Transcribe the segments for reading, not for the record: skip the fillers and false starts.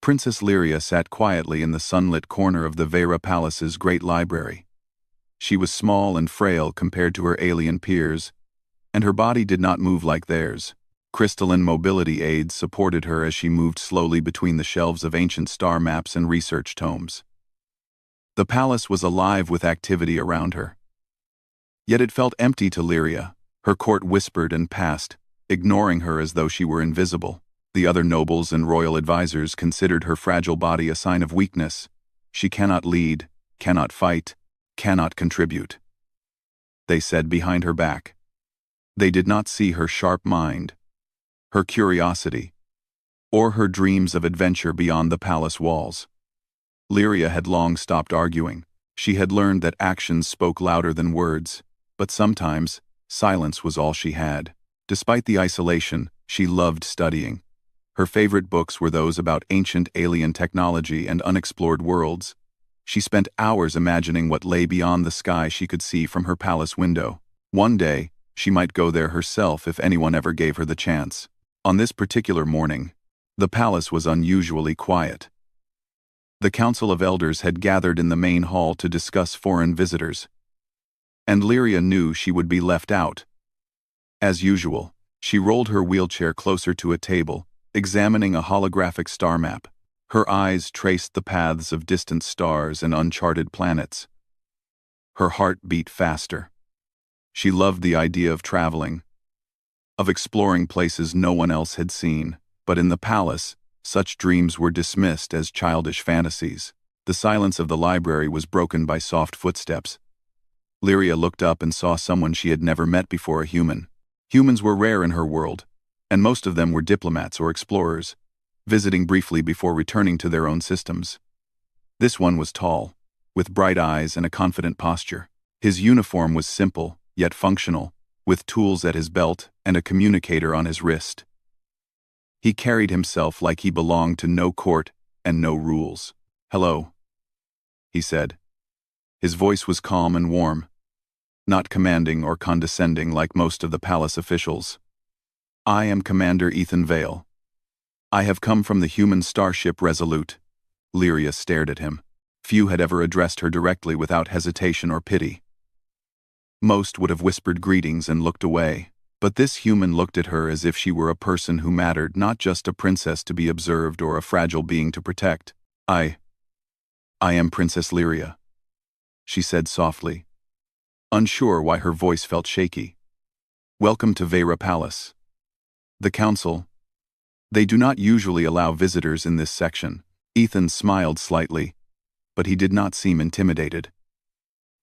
Princess Lyria sat quietly in the sunlit corner of the Vera Palace's great library. She was small and frail compared to her alien peers, and her body did not move like theirs. Crystalline mobility aids supported her as she moved slowly between the shelves of ancient star maps and research tomes. The palace was alive with activity around her. Yet it felt empty to Lyria. Her court whispered and passed, ignoring her as though she were invisible. The other nobles and royal advisors considered her fragile body a sign of weakness. She cannot lead, cannot fight, cannot contribute, they said behind her back. They did not see her sharp mind, her curiosity, or her dreams of adventure beyond the palace walls. Lyria had long stopped arguing. She had learned that actions spoke louder than words, but sometimes silence was all she had. Despite the isolation, she loved studying. Her favorite books were those about ancient alien technology and unexplored worlds. She spent hours imagining what lay beyond the sky she could see from her palace window. One day, she might go there herself if anyone ever gave her the chance. On this particular morning, the palace was unusually quiet. The Council of Elders had gathered in the main hall to discuss foreign visitors, and Lyria knew she would be left out. As usual, she rolled her wheelchair closer to a table, examining a holographic star map. Her eyes traced the paths of distant stars and uncharted planets. Her heart beat faster. She loved the idea of traveling, of exploring places no one else had seen, but in the palace, such dreams were dismissed as childish fantasies. The silence of the library was broken by soft footsteps. Lyria looked up and saw someone she had never met before, a human. Humans were rare in her world, and most of them were diplomats or explorers, visiting briefly before returning to their own systems. This one was tall, with bright eyes and a confident posture. His uniform was simple, yet functional, with tools at his belt and a communicator on his wrist. He carried himself like he belonged to no court and no rules. "Hello," he said. His voice was calm and warm, not commanding or condescending like most of the palace officials. "I am Commander Ethan Vale. I have come from the human starship Resolute." Lyria stared at him. Few had ever addressed her directly without hesitation or pity. Most would have whispered greetings and looked away, but this human looked at her as if she were a person who mattered, not just a princess to be observed or a fragile being to protect. I am Princess Lyria," she said softly, unsure why her voice felt shaky. "Welcome to Vera Palace. The council. They do not usually allow visitors in this section." Ethan smiled slightly, but he did not seem intimidated.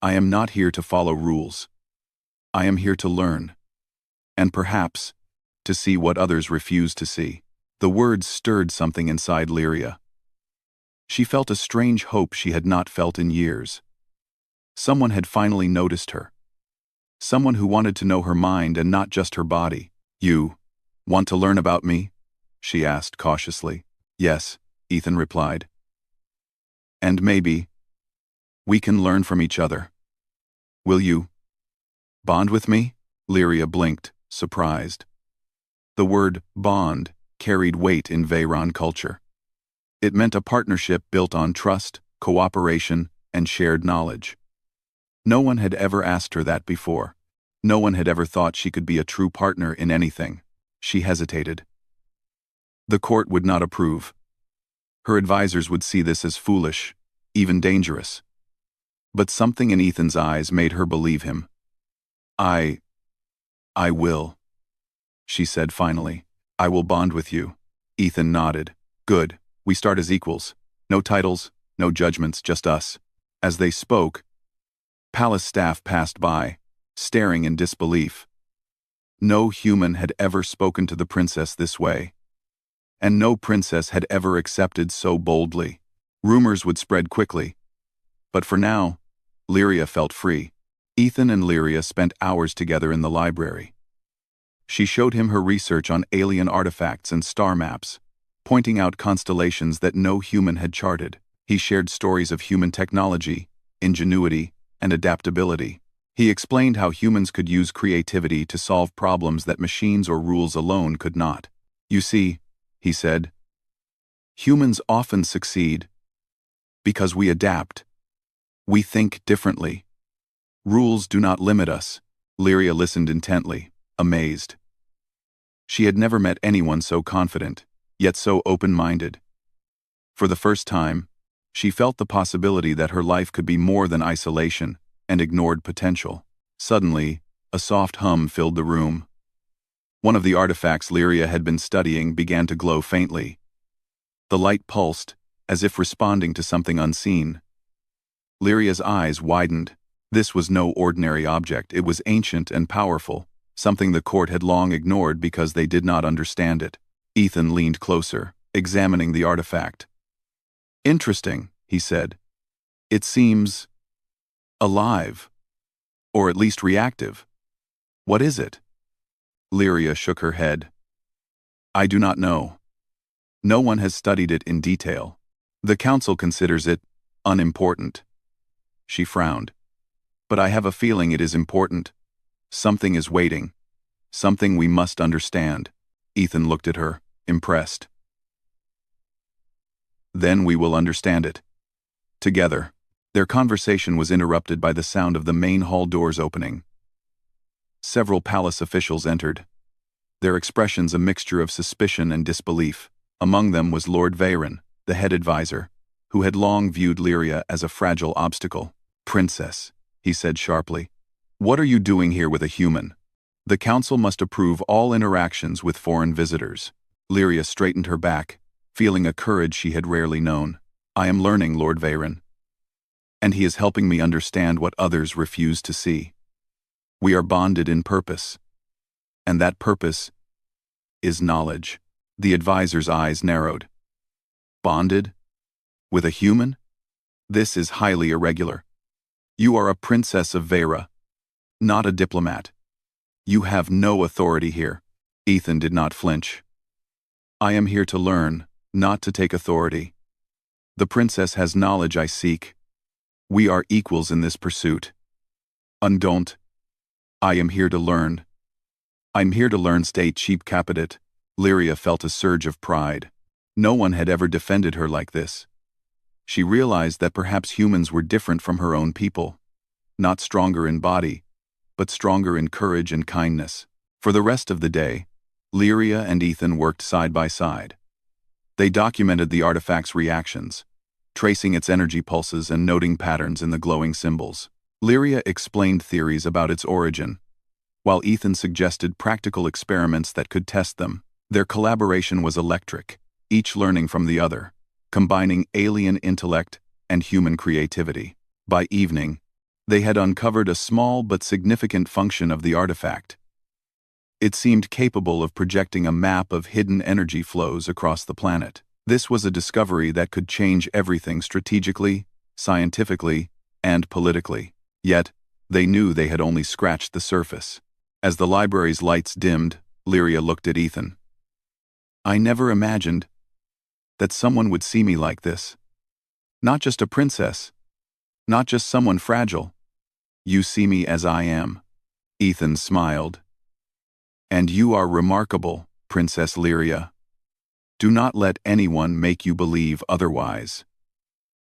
"I am not here to follow rules. I am here to learn. And perhaps, to see what others refuse to see." The words stirred something inside Lyria. She felt a strange hope she had not felt in years. Someone had finally noticed her. Someone who wanted to know her mind and not just her body. "You want to learn about me?" she asked cautiously. "Yes," Ethan replied. "And maybe we can learn from each other. Will you bond with me?" Lyria blinked, surprised. The word bond carried weight in Veyron culture. It meant a partnership built on trust, cooperation, and shared knowledge. No one had ever asked her that before. No one had ever thought she could be a true partner in anything. She hesitated. The court would not approve. Her advisors would see this as foolish, even dangerous. But something in Ethan's eyes made her believe him. I will," she said finally. "I will bond with you." Ethan nodded. "Good, we start as equals. No titles, no judgments, just us." As they spoke, palace staff passed by, staring in disbelief. No human had ever spoken to the princess this way, and no princess had ever accepted so boldly. Rumors would spread quickly, but for now, Lyria felt free. Ethan and Lyria spent hours together in the library. She showed him her research on alien artifacts and star maps, pointing out constellations that no human had charted. He shared stories of human technology, ingenuity, and adaptability. He explained how humans could use creativity to solve problems that machines or rules alone could not. "You see," he said, Humans often succeed because we adapt. We think differently. Rules do not limit us. Lyria listened intently, amazed. She had never met anyone so confident, yet so open-minded. For the first time, she felt the possibility that her life could be more than isolation and ignored potential. Suddenly, a soft hum filled the room. One of the artifacts Lyria had been studying began to glow faintly. The light pulsed, as if responding to something unseen. Lyria's eyes widened. This was no ordinary object, it was ancient and powerful, something the court had long ignored because they did not understand it. Ethan leaned closer, examining the artifact. "Interesting," he said. "It seems alive, or at least reactive. What is it?" Lyria shook her head. "I do not know. No one has studied it in detail. The council considers it unimportant." She frowned. "But I have a feeling it is important. Something is waiting. Something we must understand." Ethan looked at her, impressed. "Then we will understand it. Together." Their conversation was interrupted by the sound of the main hall doors opening. Several palace officials entered, their expressions a mixture of suspicion and disbelief. Among them was Lord Veyron, the head advisor, who had long viewed Lyria as a fragile obstacle. "Princess," he said sharply, "what are you doing here with a human? The council must approve all interactions with foreign visitors." Lyria straightened her back, feeling a courage she had rarely known. "I am learning, Lord Veyron, and he is helping me understand what others refuse to see. We are bonded in purpose, and that purpose is knowledge." The advisor's eyes narrowed. "Bonded? With a human? This is highly irregular. You are a princess of Vera, not a diplomat. You have no authority here." Ethan did not flinch. "I am here to learn, not to take authority. The princess has knowledge I seek. We are equals in this pursuit. Undon't. I am here to learn. I'm here to learn. Stay cheap capitate." Lyria felt a surge of pride. No one had ever defended her like this. She realized that perhaps humans were different from her own people. Not stronger in body, but stronger in courage and kindness. For the rest of the day, Lyria and Ethan worked side by side. They documented the artifact's reactions, tracing its energy pulses and noting patterns in the glowing symbols. Lyria explained theories about its origin, while Ethan suggested practical experiments that could test them. Their collaboration was electric, each learning from the other, combining alien intellect and human creativity. By evening, they had uncovered a small but significant function of the artifact. It seemed capable of projecting a map of hidden energy flows across the planet. This was a discovery that could change everything strategically, scientifically, and politically. Yet, they knew they had only scratched the surface. As the library's lights dimmed, Lyria looked at Ethan. "I never imagined that someone would see me like this. Not just a princess. Not just someone fragile. You see me as I am." Ethan smiled. "And you are remarkable, Princess Lyria. Do not let anyone make you believe otherwise.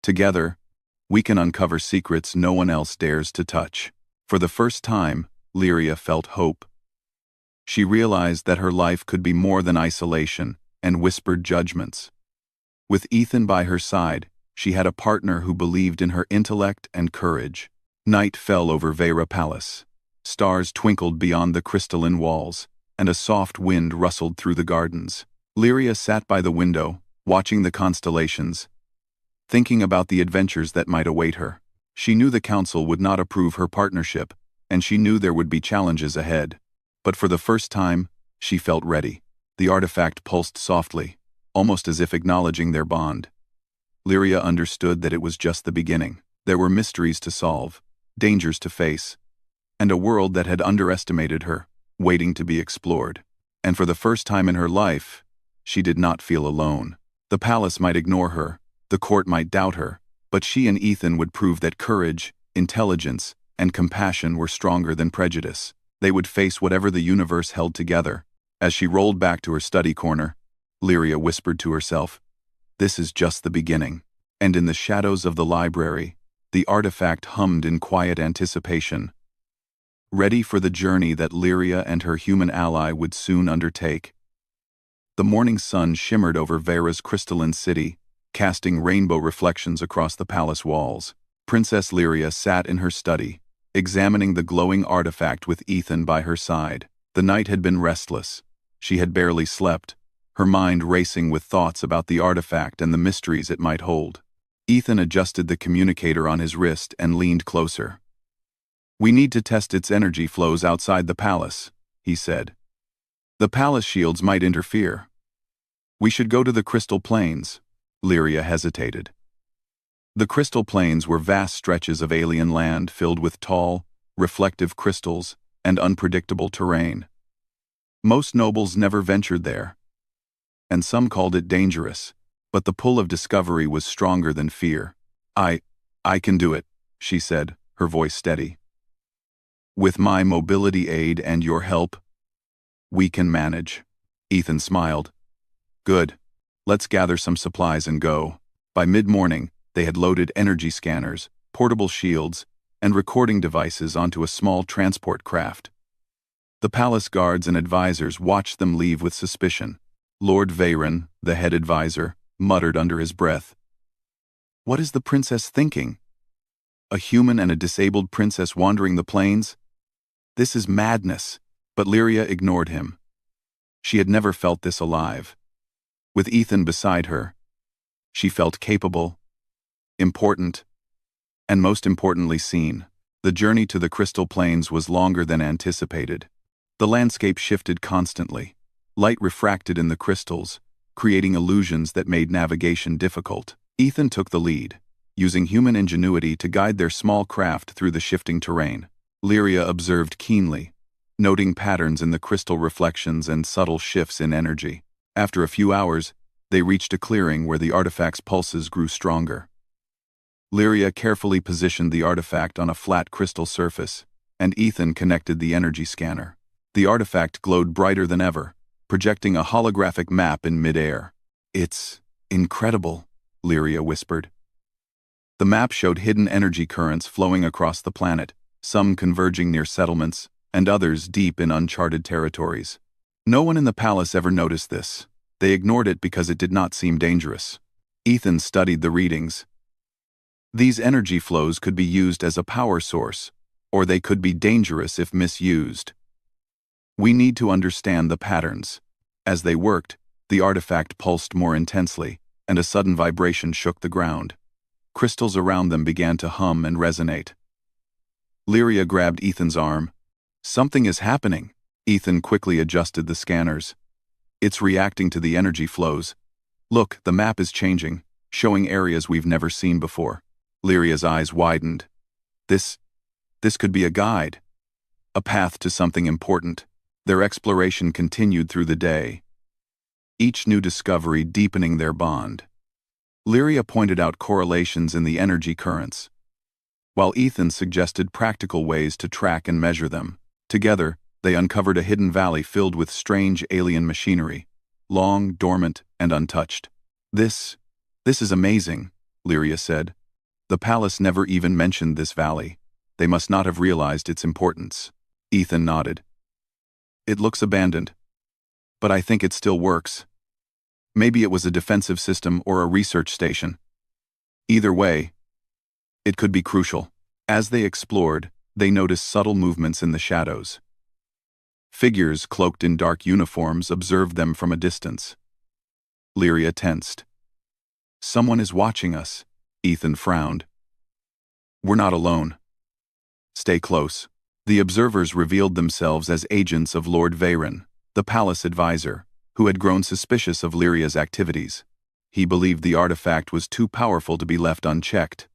Together, we can uncover secrets no one else dares to touch." For the first time, Lyria felt hope. She realized that her life could be more than isolation and whispered judgments. With Ethan by her side, she had a partner who believed in her intellect and courage. Night fell over Vera Palace. Stars twinkled beyond the crystalline walls, and a soft wind rustled through the gardens. Lyria sat by the window, watching the constellations, thinking about the adventures that might await her. She knew the council would not approve her partnership, and she knew there would be challenges ahead. But for the first time, she felt ready. The artifact pulsed softly, almost as if acknowledging their bond. Lyria understood that it was just the beginning. There were mysteries to solve, dangers to face, and a world that had underestimated her, waiting to be explored. And for the first time in her life, she did not feel alone. The palace might ignore her, the court might doubt her, but she and Ethan would prove that courage, intelligence, and compassion were stronger than prejudice. They would face whatever the universe held together. As she rolled back to her study corner, Lyria whispered to herself, This is just the beginning. And in the shadows of the library, the artifact hummed in quiet anticipation, ready for the journey that Lyria and her human ally would soon undertake. The morning sun shimmered over Vera's crystalline city, casting rainbow reflections across the palace walls. Princess Lyria sat in her study, examining the glowing artifact with Ethan by her side. The night had been restless. She had barely slept, her mind racing with thoughts about the artifact and the mysteries it might hold. Ethan adjusted the communicator on his wrist and leaned closer. "We need to test its energy flows outside the palace," he said. "The palace shields might interfere." "We should go to the Crystal Plains." Lyria hesitated. The Crystal Plains were vast stretches of alien land filled with tall, reflective crystals and unpredictable terrain. Most nobles never ventured there, and some called it dangerous, but the pull of discovery was stronger than fear. I can do it," she said, her voice steady. "With my mobility aid and your help, we can manage." Ethan smiled. "Good. Let's gather some supplies and go." By mid-morning, they had loaded energy scanners, portable shields, and recording devices onto a small transport craft. The palace guards and advisors watched them leave with suspicion. Lord Veyron, the head advisor, muttered under his breath, "What is the princess thinking? A human and a disabled princess wandering the plains? This is madness." But Lyria ignored him. She had never felt this alive. With Ethan beside her, she felt capable, important, and most importantly seen. The journey to the Crystal Plains was longer than anticipated. The landscape shifted constantly. Light refracted in the crystals, creating illusions that made navigation difficult. Ethan took the lead, using human ingenuity to guide their small craft through the shifting terrain. Lyria observed keenly, noting patterns in the crystal reflections and subtle shifts in energy. After a few hours, they reached a clearing where the artifact's pulses grew stronger. Lyria carefully positioned the artifact on a flat crystal surface, and Ethan connected the energy scanner. The artifact glowed brighter than ever, projecting a holographic map in mid-air. "It's incredible," Lyria whispered. The map showed hidden energy currents flowing across the planet, some converging near settlements, and others deep in uncharted territories. No one in the palace ever noticed this. They ignored it because it did not seem dangerous. Ethan studied the readings. These energy flows could be used as a power source, or they could be dangerous if misused. "We need to understand the patterns." As they worked, the artifact pulsed more intensely, and a sudden vibration shook the ground. Crystals around them began to hum and resonate. Lyria grabbed Ethan's arm. "Something is happening." Ethan quickly adjusted the scanners. "It's reacting to the energy flows. Look, the map is changing, showing areas we've never seen before." Lyria's eyes widened. This could be a guide. A path to something important." Their exploration continued through the day, each new discovery deepening their bond. Lyria pointed out correlations in the energy currents, while Ethan suggested practical ways to track and measure them. Together, they uncovered a hidden valley filled with strange alien machinery, long, dormant, and untouched. This is amazing," Lyria said. "The palace never even mentioned this valley. They must not have realized its importance." Ethan nodded. "It looks abandoned, but I think it still works. Maybe it was a defensive system or a research station. Either way, it could be crucial." As they explored, they noticed subtle movements in the shadows. Figures cloaked in dark uniforms observed them from a distance. Lyria tensed. "Someone is watching us," Ethan frowned. "We're not alone. Stay close." The observers revealed themselves as agents of Lord Veyron, the palace advisor, who had grown suspicious of Lyria's activities. He believed the artifact was too powerful to be left unchecked.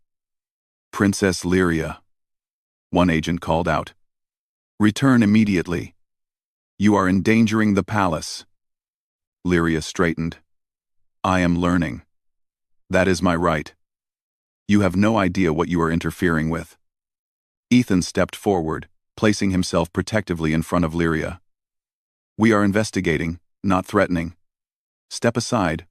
"Princess Lyria," one agent called out. "Return immediately. You are endangering the palace." Lyria straightened. "I am learning. That is my right. You have no idea what you are interfering with." Ethan stepped forward, placing himself protectively in front of Lyria. "We are investigating, not threatening. Step aside."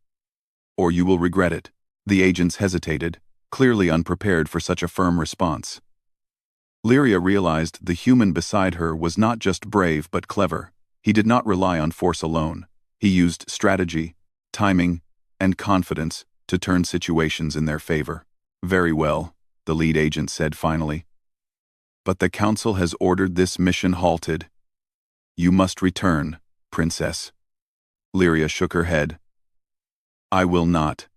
or you will regret it." The agents hesitated, clearly unprepared for such a firm response. Lyria realized the human beside her was not just brave but clever. He did not rely on force alone. He used strategy, timing, and confidence to turn situations in their favor. "Very well," the lead agent said finally. "But the council has ordered this mission halted. You must return, Princess." Lyria shook her head. "I will not.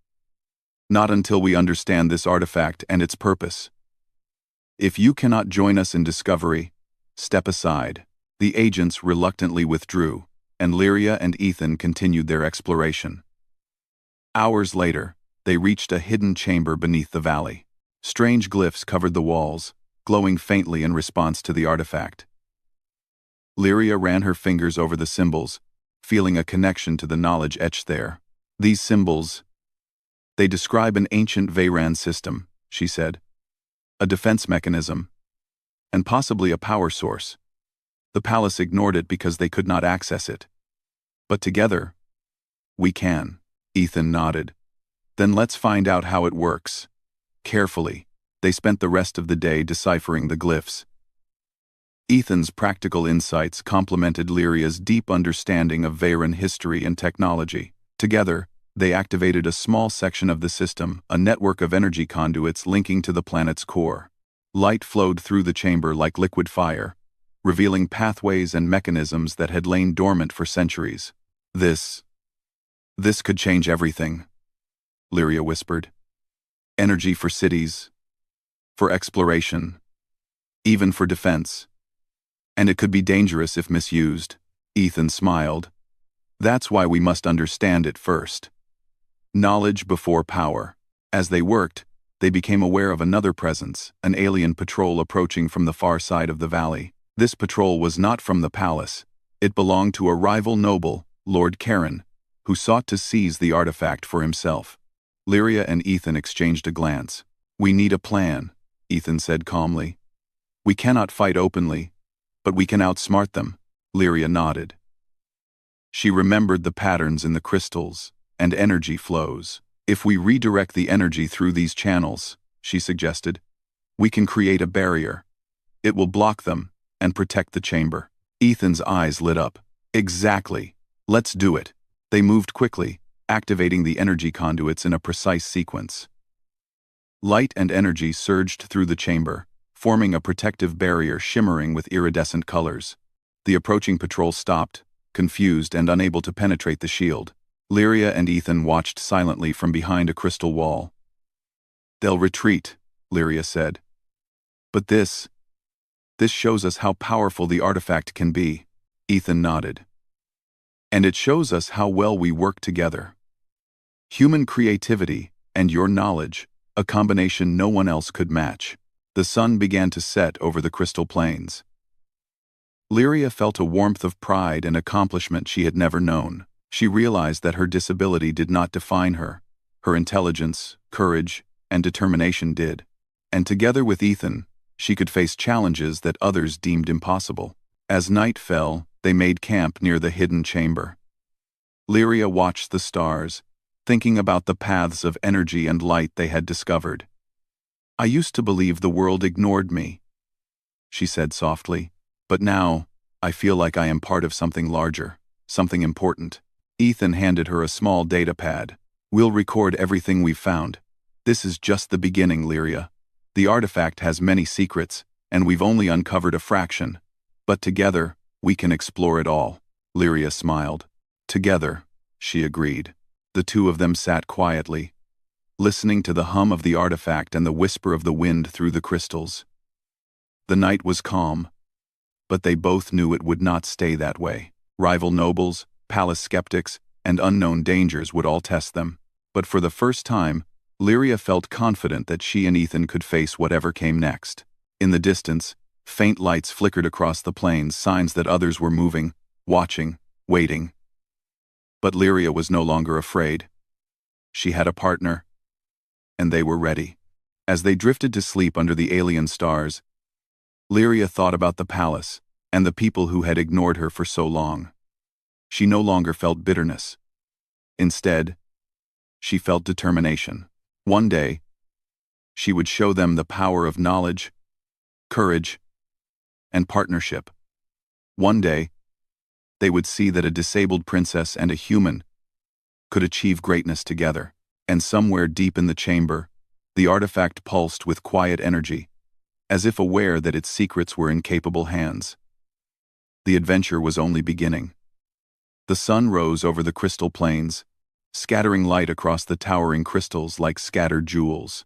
Not until we understand this artifact and its purpose. If you cannot join us in discovery, step aside." The agents reluctantly withdrew, and Lyria and Ethan continued their exploration. Hours later, they reached a hidden chamber beneath the valley. Strange glyphs covered the walls, glowing faintly in response to the artifact. Lyria ran her fingers over the symbols, feeling a connection to the knowledge etched there. "These symbols, they describe an ancient Veyran system," she said. "A defense mechanism, and possibly a power source. The palace ignored it because they could not access it. But together, we can." Ethan nodded. "Then let's find out how it works." Carefully, they spent the rest of the day deciphering the glyphs. Ethan's practical insights complemented Lyria's deep understanding of Veyran history and technology. Together, they activated a small section of the system, a network of energy conduits linking to the planet's core. Light flowed through the chamber like liquid fire, revealing pathways and mechanisms that had lain dormant for centuries. This could change everything," Lyria whispered. "Energy for cities, for exploration, even for defense. And it could be dangerous if misused." Ethan smiled. "That's why we must understand it first. Knowledge before power." As they worked, they became aware of another presence, an alien patrol approaching from the far side of the valley. This patrol was not from the palace. It belonged to a rival noble, Lord Karen, who sought to seize the artifact for himself. Lyria and Ethan exchanged a glance. "We need a plan," Ethan said calmly. "We cannot fight openly, but we can outsmart them." Lyria nodded. She remembered the patterns in the crystals and energy flows. "If we redirect the energy through these channels," she suggested, "we can create a barrier. It will block them and protect the chamber." Ethan's eyes lit up. "Exactly. Let's do it." They moved quickly, activating the energy conduits in a precise sequence. Light and energy surged through the chamber, forming a protective barrier shimmering with iridescent colors. The approaching patrol stopped, confused and unable to penetrate the shield. Lyria and Ethan watched silently from behind a crystal wall. "They'll retreat," Lyria said. "But this shows us how powerful the artifact can be." Ethan nodded. "And it shows us how well we work together. Human creativity and your knowledge, a combination no one else could match." The sun began to set over the crystal plains. Lyria felt a warmth of pride and accomplishment she had never known. She realized that her disability did not define her. Her intelligence, courage, and determination did. And together with Ethan, she could face challenges that others deemed impossible. As night fell, they made camp near the hidden chamber. Lyria watched the stars, thinking about the paths of energy and light they had discovered. "I used to believe the world ignored me," she said softly, "but now, I feel like I am part of something larger, something important." Ethan handed her a small data pad. "We'll record everything we've found. This is just the beginning, Lyria. The artifact has many secrets, and we've only uncovered a fraction. But together, we can explore it all." Lyria smiled. "Together," she agreed. The two of them sat quietly, listening to the hum of the artifact and the whisper of the wind through the crystals. The night was calm, but they both knew it would not stay that way. Rival nobles, palace skeptics, and unknown dangers would all test them. But for the first time, Lyria felt confident that she and Ethan could face whatever came next. In the distance, faint lights flickered across the plains, signs that others were moving, watching, waiting. But Lyria was no longer afraid. She had a partner, and they were ready. As they drifted to sleep under the alien stars, Lyria thought about the palace and the people who had ignored her for so long. She no longer felt bitterness. Instead, She felt determination. One day, she would show them the power of knowledge, courage, and partnership. One day, they would see that a disabled princess and a human could achieve greatness together. And somewhere deep in the chamber, the artifact pulsed with quiet energy, as if aware that its secrets were in capable hands. The adventure was only beginning. The sun rose over the crystal plains, scattering light across the towering crystals like scattered jewels.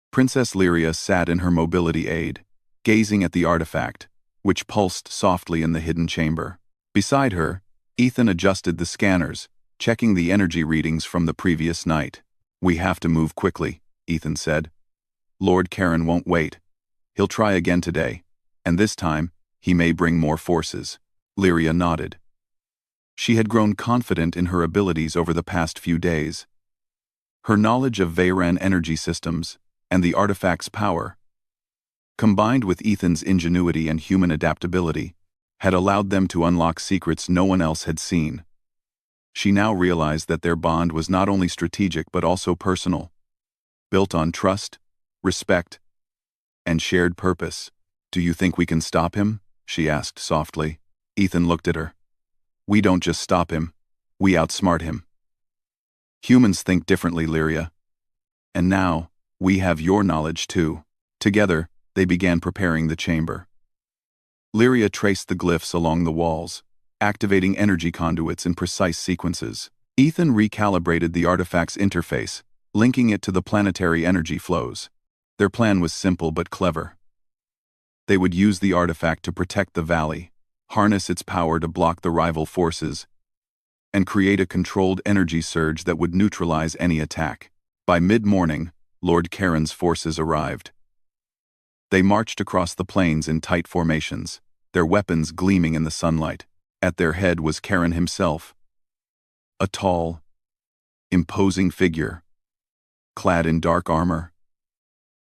Princess Lyria sat in her mobility aid, gazing at the artifact, which pulsed softly in the hidden chamber. Beside her, Ethan adjusted the scanners, checking the energy readings from the previous night. "We have to move quickly," Ethan said. "Lord Karen won't wait. He'll try again today, and this time, he may bring more forces." Lyria nodded. She had grown confident in her abilities over the past few days. Her knowledge of Veyran energy systems and the artifact's power, combined with Ethan's ingenuity and human adaptability, had allowed them to unlock secrets no one else had seen. She now realized that their bond was not only strategic but also personal, built on trust, respect, and shared purpose. "Do you think we can stop him?" she asked softly. Ethan looked at her. "We don't just stop him, we outsmart him. Humans think differently, Lyria. And now, we have your knowledge too." Together, they began preparing the chamber. Lyria traced the glyphs along the walls, activating energy conduits in precise sequences. Ethan recalibrated the artifact's interface, linking it to the planetary energy flows. Their plan was simple but clever. They would use the artifact to protect the valley, harness its power to block the rival forces, and create a controlled energy surge that would neutralize any attack. By mid-morning, Lord Karen's forces arrived. They marched across the plains in tight formations, their weapons gleaming in the sunlight. At their head was Karen himself, a tall, imposing figure, clad in dark armor,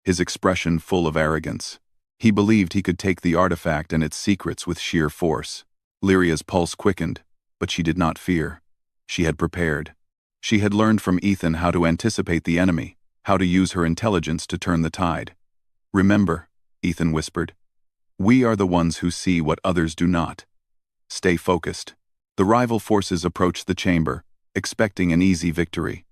his expression full of arrogance. He believed he could take the artifact and its secrets with sheer force. Lyria's pulse quickened, but she did not fear. She had prepared. She had learned from Ethan how to anticipate the enemy, how to use her intelligence to turn the tide. "Remember," Ethan whispered, "we are the ones who see what others do not. Stay focused." The rival forces approached the chamber, expecting an easy victory.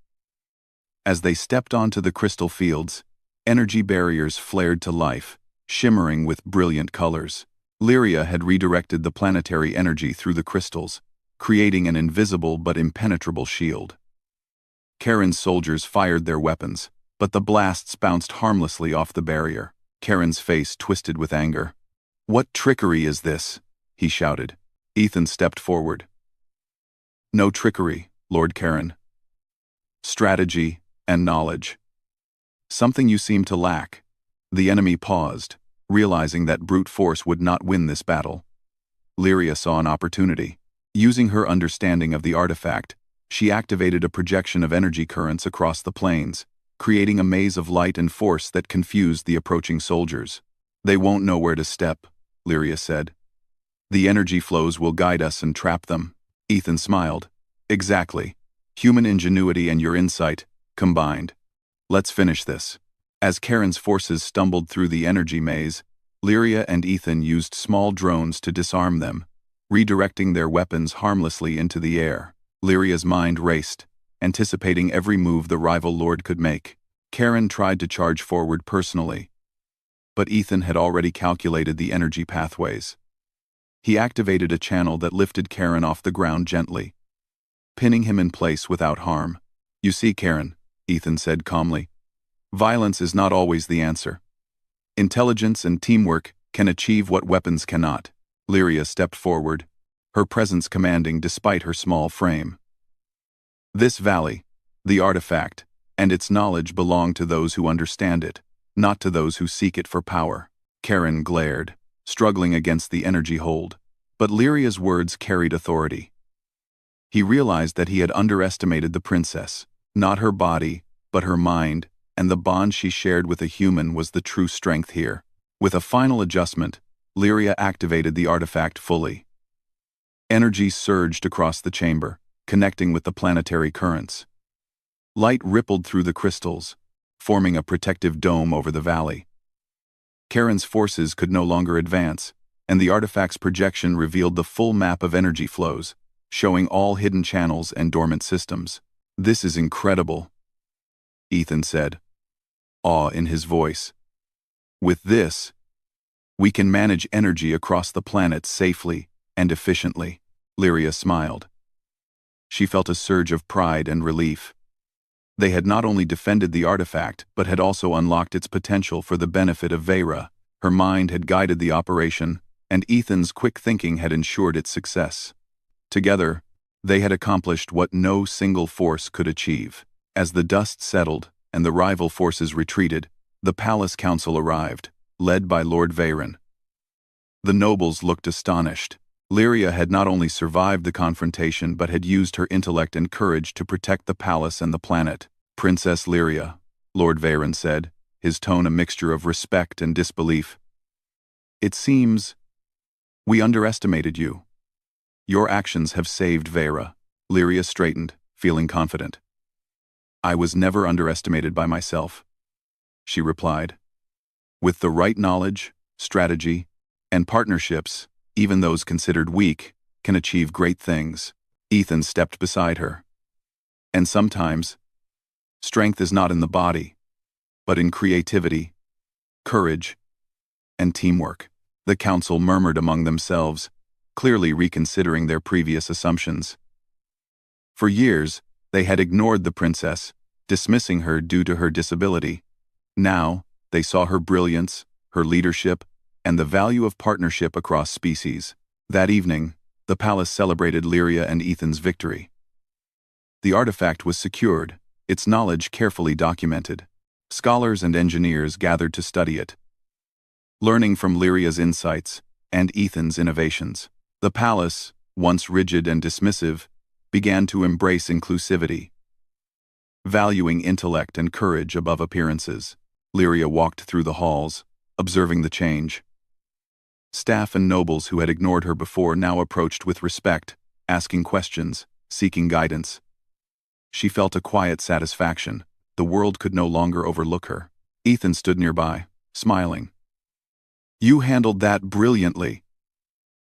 As they stepped onto the crystal fields, energy barriers flared to life, shimmering with brilliant colors. Lyria had redirected the planetary energy through the crystals, creating an invisible but impenetrable shield. Karen's soldiers fired their weapons, but the blasts bounced harmlessly off the barrier. Karen's face twisted with anger. "What trickery is this?" he shouted. Ethan stepped forward. "No trickery, Lord Karen. Strategy and knowledge. Something you seem to lack." The enemy paused, realizing that brute force would not win this battle. Lyria saw an opportunity. Using her understanding of the artifact, she activated a projection of energy currents across the plains, creating a maze of light and force that confused the approaching soldiers. "They won't know where to step," Lyria said. "The energy flows will guide us and trap them." Ethan smiled. "Exactly. Human ingenuity and your insight, combined. Let's finish this." As Karen's forces stumbled through the energy maze, Lyria and Ethan used small drones to disarm them, redirecting their weapons harmlessly into the air. Lyria's mind raced, anticipating every move the rival lord could make. Karen tried to charge forward personally, but Ethan had already calculated the energy pathways. He activated a channel that lifted Karen off the ground gently, pinning him in place without harm. "You see, Karen," Ethan said calmly, "violence is not always the answer. Intelligence and teamwork can achieve what weapons cannot." Lyria stepped forward, her presence commanding despite her small frame. "This valley, the artifact, and its knowledge belong to those who understand it, not to those who seek it for power." Karen glared, struggling against the energy hold, but Lyria's words carried authority. He realized that he had underestimated the princess. Not her body, but her mind, and the bond she shared with a human was the true strength here. With a final adjustment, Lyria activated the artifact fully. Energy surged across the chamber, connecting with the planetary currents. Light rippled through the crystals, forming a protective dome over the valley. Karen's forces could no longer advance, and the artifact's projection revealed the full map of energy flows, showing all hidden channels and dormant systems. "This is incredible," Ethan said, awe in his voice. "With this, we can manage energy across the planet safely and efficiently." Lyria smiled. She felt a surge of pride and relief. They had not only defended the artifact, but had also unlocked its potential for the benefit of Vera. Her mind had guided the operation, and Ethan's quick thinking had ensured its success. Together, they had accomplished what no single force could achieve. As the dust settled and the rival forces retreated, the palace council arrived, led by Lord Veyron. The nobles looked astonished. Lyria had not only survived the confrontation but had used her intellect and courage to protect the palace and the planet. "Princess Lyria," Lord Veyron said, his tone a mixture of respect and disbelief. "It seems we underestimated you. Your actions have saved Vera." Lyria straightened, feeling confident. "I was never underestimated by myself," she replied. "With the right knowledge, strategy, and partnerships, even those considered weak can achieve great things." Ethan stepped beside her. "And sometimes, strength is not in the body, but in creativity, courage, and teamwork." The council murmured among themselves, clearly reconsidering their previous assumptions. For years, they had ignored the princess, dismissing her due to her disability. Now, they saw her brilliance, her leadership, and the value of partnership across species. That evening, the palace celebrated Lyria and Ethan's victory. The artifact was secured, its knowledge carefully documented. Scholars and engineers gathered to study it, learning from Lyria's insights and Ethan's innovations. The palace, once rigid and dismissive, began to embrace inclusivity, valuing intellect and courage above appearances. Lyria walked through the halls, observing the change. Staff and nobles who had ignored her before now approached with respect, asking questions, seeking guidance. She felt a quiet satisfaction. The world could no longer overlook her. Ethan stood nearby, smiling. "You handled that brilliantly,"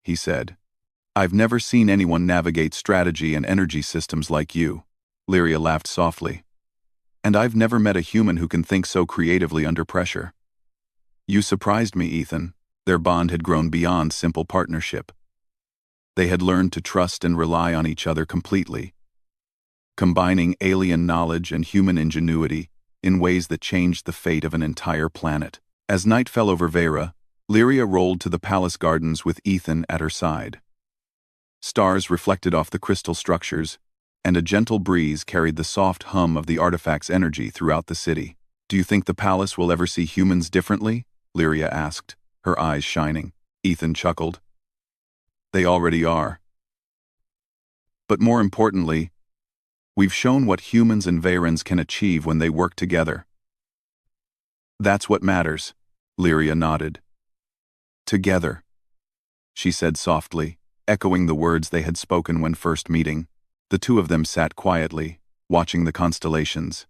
he said. "I've never seen anyone navigate strategy and energy systems like you." Lyria laughed softly. "And I've never met a human who can think so creatively under pressure." "You surprised me, Ethan." Their bond had grown beyond simple partnership. They had learned to trust and rely on each other completely, combining alien knowledge and human ingenuity in ways that changed the fate of an entire planet. As night fell over Vera, Lyria rolled to the palace gardens with Ethan at her side. Stars reflected off the crystal structures, and a gentle breeze carried the soft hum of the artifact's energy throughout the city. "Do you think the palace will ever see humans differently?" Lyria asked, her eyes shining. Ethan chuckled. "They already are. But more importantly, we've shown what humans and Veyrons can achieve when they work together." "That's what matters," Lyria nodded. "Together," she said softly, echoing the words they had spoken when first meeting. The two of them sat quietly, watching the constellations.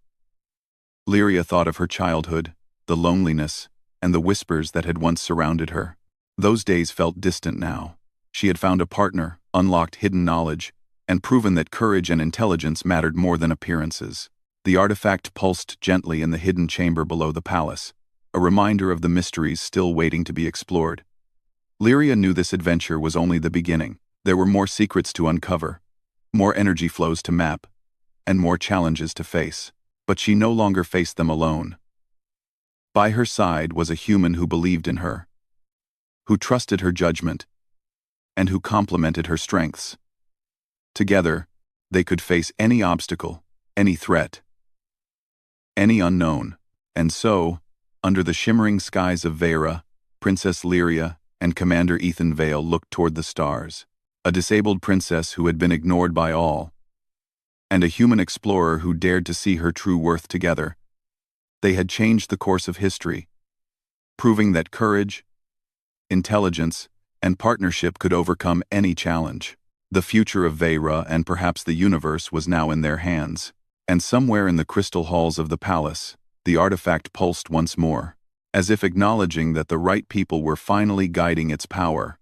Lyria thought of her childhood, the loneliness, and the whispers that had once surrounded her. Those days felt distant now. She had found a partner, unlocked hidden knowledge, and proven that courage and intelligence mattered more than appearances. The artifact pulsed gently in the hidden chamber below the palace, a reminder of the mysteries still waiting to be explored. Lyria knew this adventure was only the beginning. There were more secrets to uncover, more energy flows to map, and more challenges to face. But she no longer faced them alone. By her side was a human who believed in her, who trusted her judgment, and who complemented her strengths. Together, they could face any obstacle, any threat, any unknown. And so, under the shimmering skies of Vera, Princess Lyria and Commander Ethan Vale looked toward the stars. A disabled princess who had been ignored by all, and a human explorer who dared to see her true worth together. They had changed the course of history, proving that courage, intelligence, and partnership could overcome any challenge. The future of Vera and perhaps the universe was now in their hands. And somewhere in the crystal halls of the palace, the artifact pulsed once more, as if acknowledging that the right people were finally guiding its power.